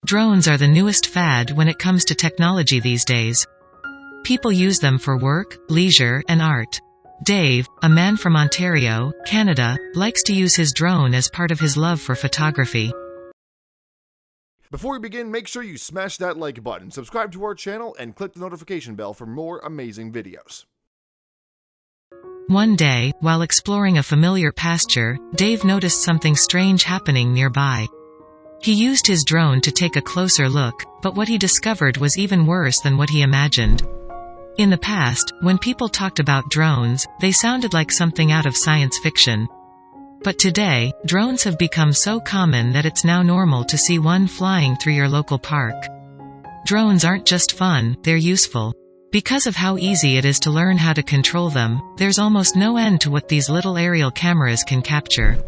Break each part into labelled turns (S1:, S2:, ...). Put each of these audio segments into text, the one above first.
S1: Drones are the newest fad when it comes to technology these days. People use them for work, leisure, and art. Dave, a man from Ontario, Canada, likes to use his drone as part of his love for photography.
S2: Before we begin, make sure you smash that like button, subscribe to our channel, and click the notification bell for more amazing videos.
S1: One day, while exploring a familiar pasture, Dave noticed something strange happening nearby. He used his drone to take a closer look, but what he discovered was even worse than what he imagined. In the past, when people talked about drones, they sounded like something out of science fiction. But today, drones have become so common that it's now normal to see one flying through your local park. Drones aren't just fun, they're useful. Because of how easy it is to learn how to control them, there's almost no end to what these little aerial cameras can capture.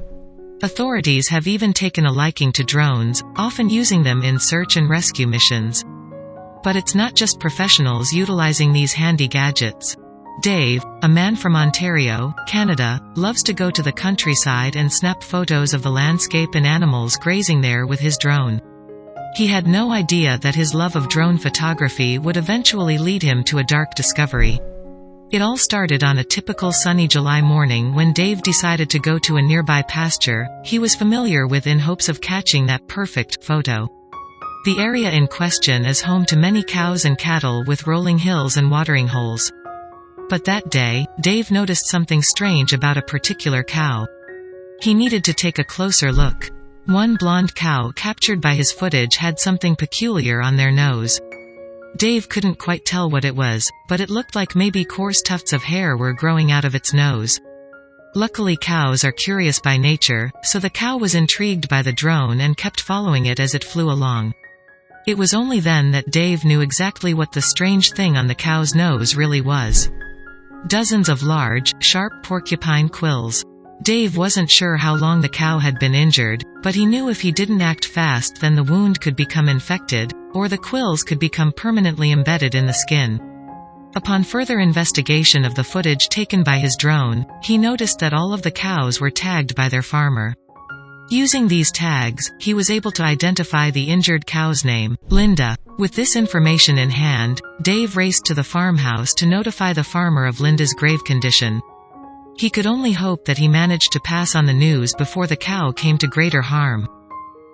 S1: Authorities have even taken a liking to drones, often using them in search and rescue missions. But it's not just professionals utilizing these handy gadgets. Dave, a man from Ontario, Canada, loves to go to the countryside and snap photos of the landscape and animals grazing there with his drone. He had no idea that his love of drone photography would eventually lead him to a dark discovery. It all started on a typical sunny July morning when Dave decided to go to a nearby pasture he was familiar with in hopes of catching that perfect photo. The area in question is home to many cows and cattle with rolling hills and watering holes. But that day, Dave noticed something strange about a particular cow. He needed to take a closer look. One blonde cow captured by his footage had something peculiar on their nose. Dave couldn't quite tell what it was, but it looked like maybe coarse tufts of hair were growing out of its nose. Luckily, cows are curious by nature, so the cow was intrigued by the drone and kept following it as it flew along. It was only then that Dave knew exactly what the strange thing on the cow's nose really was. Dozens of large, sharp porcupine quills. Dave wasn't sure how long the cow had been injured, but he knew if he didn't act fast then the wound could become infected, or the quills could become permanently embedded in the skin. Upon further investigation of the footage taken by his drone, he noticed that all of the cows were tagged by their farmer. Using these tags, he was able to identify the injured cow's name, Linda. With this information in hand, Dave raced to the farmhouse to notify the farmer of Linda's grave condition. He could only hope that he managed to pass on the news before the cow came to greater harm.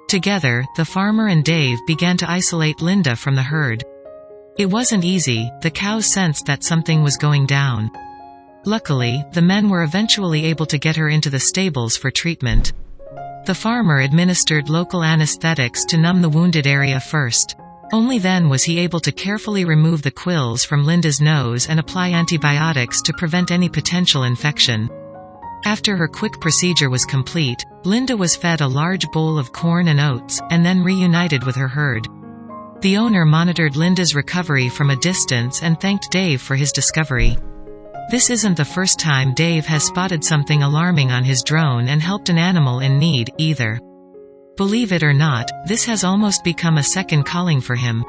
S1: Together, the farmer and Dave began to isolate Linda from the herd. It wasn't easy, the cows sensed that something was going down. Luckily, the men were eventually able to get her into the stables for treatment. The farmer administered local anesthetics to numb the wounded area first. Only then was he able to carefully remove the quills from Linda's nose and apply antibiotics to prevent any potential infection. After her quick procedure was complete, Linda was fed a large bowl of corn and oats, and then reunited with her herd. The owner monitored Linda's recovery from a distance and thanked Dave for his discovery. This isn't the first time Dave has spotted something alarming on his drone and helped an animal in need, either. Believe it or not, this has almost become a second calling for him.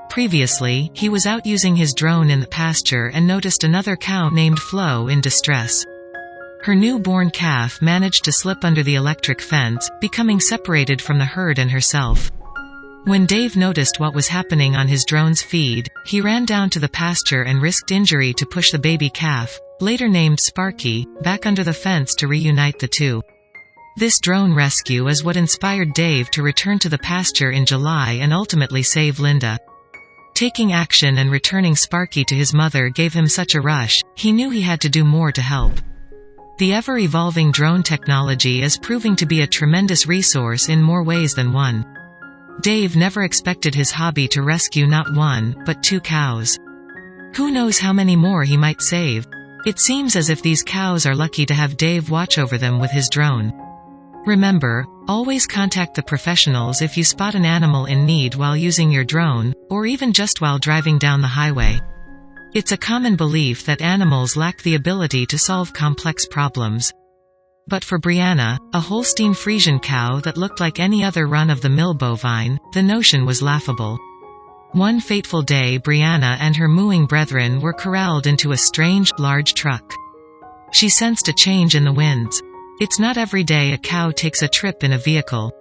S1: Previously, he was out using his drone in the pasture and noticed another cow named Flo in distress. Her newborn calf managed to slip under the electric fence, becoming separated from the herd and herself. When Dave noticed what was happening on his drone's feed, he ran down to the pasture and risked injury to push the baby calf, later named Sparky, back under the fence to reunite the two. This drone rescue is what inspired Dave to return to the pasture in July and ultimately save Linda. Taking action and returning Sparky to his mother gave him such a rush, he knew he had to do more to help. The ever-evolving drone technology is proving to be a tremendous resource in more ways than one. Dave never expected his hobby to rescue not one, but 2 cows. Who knows how many more he might save? It seems as if these cows are lucky to have Dave watch over them with his drone. Remember, always contact the professionals if you spot an animal in need while using your drone, or even just while driving down the highway. It's a common belief that animals lack the ability to solve complex problems. But for Brianna, a Holstein Friesian cow that looked like any other run-of-the-mill bovine, the notion was laughable. One fateful day, Brianna and her mooing brethren were corralled into a strange, large truck. She sensed a change in the winds. It's not every day a cow takes a trip in a vehicle.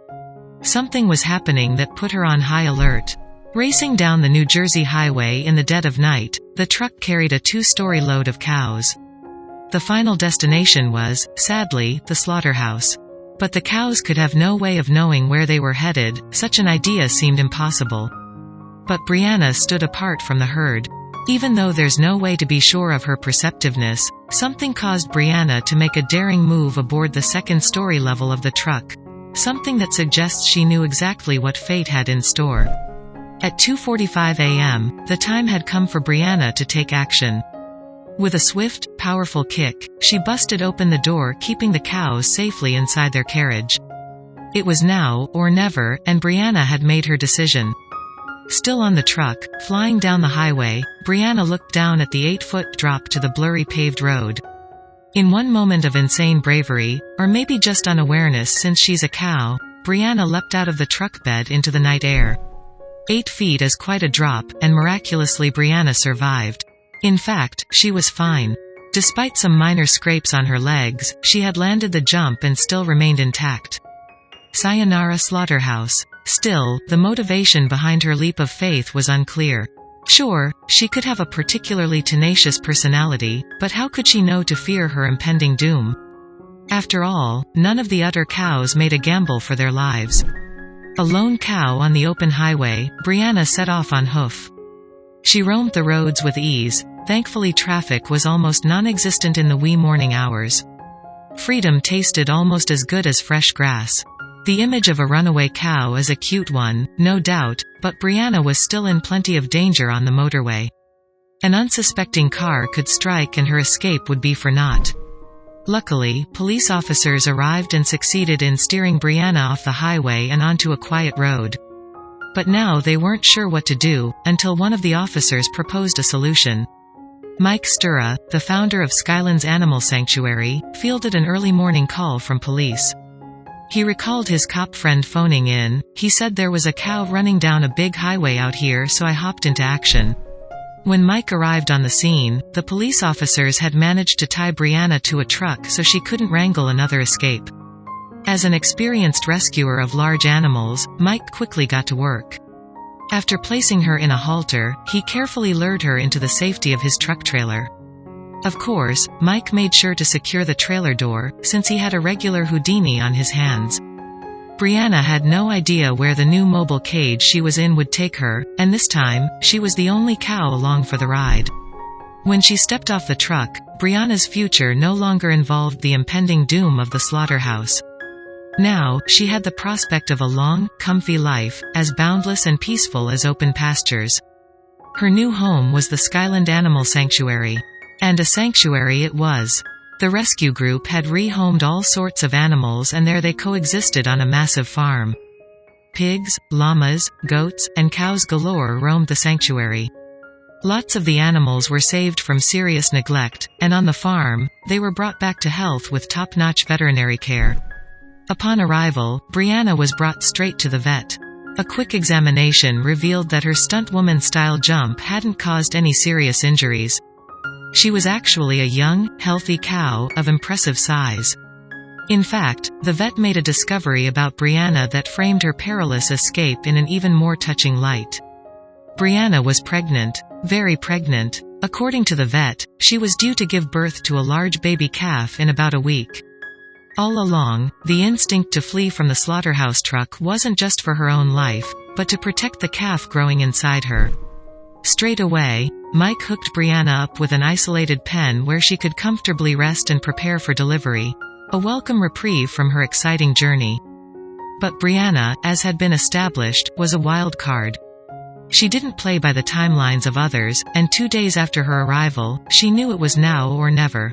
S1: Something was happening that put her on high alert. Racing down the New Jersey highway in the dead of night, the truck carried a 2-story load of cows. The final destination was, sadly, the slaughterhouse. But the cows could have no way of knowing where they were headed. Such an idea seemed impossible. But Brianna stood apart from the herd. Even though there's no way to be sure of her perceptiveness, something caused Brianna to make a daring move aboard the 2nd-story level of the truck. Something that suggests she knew exactly what fate had in store. At 2:45 a.m., the time had come for Brianna to take action. With a swift, powerful kick, she busted open the door, keeping the cows safely inside their carriage. It was now, or never, and Brianna had made her decision. Still on the truck, flying down the highway, Brianna looked down at the 8-foot drop to the blurry paved road. In one moment of insane bravery, or maybe just unawareness since she's a cow, Brianna leapt out of the truck bed into the night air. 8 feet is quite a drop, and miraculously Brianna survived. In fact, she was fine. Despite some minor scrapes on her legs, she had landed the jump and still remained intact. Sayonara slaughterhouse. Still, the motivation behind her leap of faith was unclear. Sure, she could have a particularly tenacious personality, but how could she know to fear her impending doom? After all, none of the other cows made a gamble for their lives. A lone cow on the open highway, Brianna set off on hoof. She roamed the roads with ease. Thankfully, traffic was almost non-existent in the wee morning hours. Freedom tasted almost as good as fresh grass. The image of a runaway cow is a cute one, no doubt, but Brianna was still in plenty of danger on the motorway. An unsuspecting car could strike and her escape would be for naught. Luckily, police officers arrived and succeeded in steering Brianna off the highway and onto a quiet road. But now they weren't sure what to do, until one of the officers proposed a solution. Mike Stura, the founder of Skylands Animal Sanctuary, fielded an early morning call from police. He recalled his cop friend phoning in. He said there was a cow running down a big highway out here, so I hopped into action. When Mike arrived on the scene, the police officers had managed to tie Brianna to a truck so she couldn't wrangle another escape. As an experienced rescuer of large animals, Mike quickly got to work. After placing her in a halter, he carefully lured her into the safety of his truck trailer. Of course, Mike made sure to secure the trailer door, since he had a regular Houdini on his hands. Brianna had no idea where the new mobile cage she was in would take her, and this time, she was the only cow along for the ride. When she stepped off the truck, Brianna's future no longer involved the impending doom of the slaughterhouse. Now, she had the prospect of a long, comfy life, as boundless and peaceful as open pastures. Her new home was the Skyland Animal Sanctuary. And a sanctuary it was. The rescue group had rehomed all sorts of animals and there they coexisted on a massive farm. Pigs, llamas, goats, and cows galore roamed the sanctuary. Lots of the animals were saved from serious neglect, and on the farm, they were brought back to health with top-notch veterinary care. Upon arrival, Brianna was brought straight to the vet. A quick examination revealed that her stuntwoman-style jump hadn't caused any serious injuries. She was actually a young, healthy cow of impressive size. In fact, the vet made a discovery about Brianna that framed her perilous escape in an even more touching light. Brianna was pregnant, very pregnant. According to the vet, she was due to give birth to a large baby calf in about a week. All along, the instinct to flee from the slaughterhouse truck wasn't just for her own life, but to protect the calf growing inside her. Straight away, Mike hooked Brianna up with an isolated pen where she could comfortably rest and prepare for delivery, a welcome reprieve from her exciting journey. But Brianna, as had been established, was a wild card. She didn't play by the timelines of others, and 2 days after her arrival, she knew it was now or never.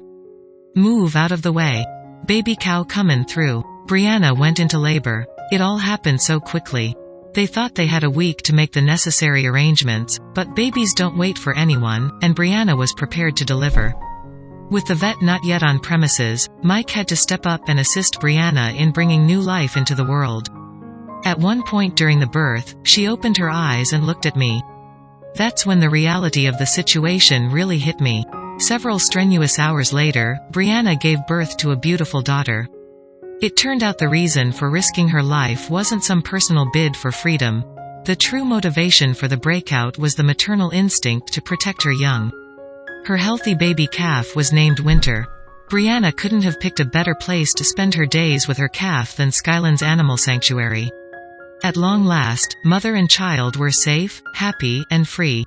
S1: Move out of the way. Baby cow comin' through. Brianna went into labor. It all happened so quickly. They thought they had a week to make the necessary arrangements, but babies don't wait for anyone, and Brianna was prepared to deliver. With the vet not yet on premises, Mike had to step up and assist Brianna in bringing new life into the world. At one point during the birth, she opened her eyes and looked at me. That's when the reality of the situation really hit me. Several strenuous hours later, Brianna gave birth to a beautiful daughter. It turned out the reason for risking her life wasn't some personal bid for freedom. The true motivation for the breakout was the maternal instinct to protect her young. Her healthy baby calf was named Winter. Brianna couldn't have picked a better place to spend her days with her calf than Skyland's animal sanctuary. At long last, mother and child were safe, happy, and free.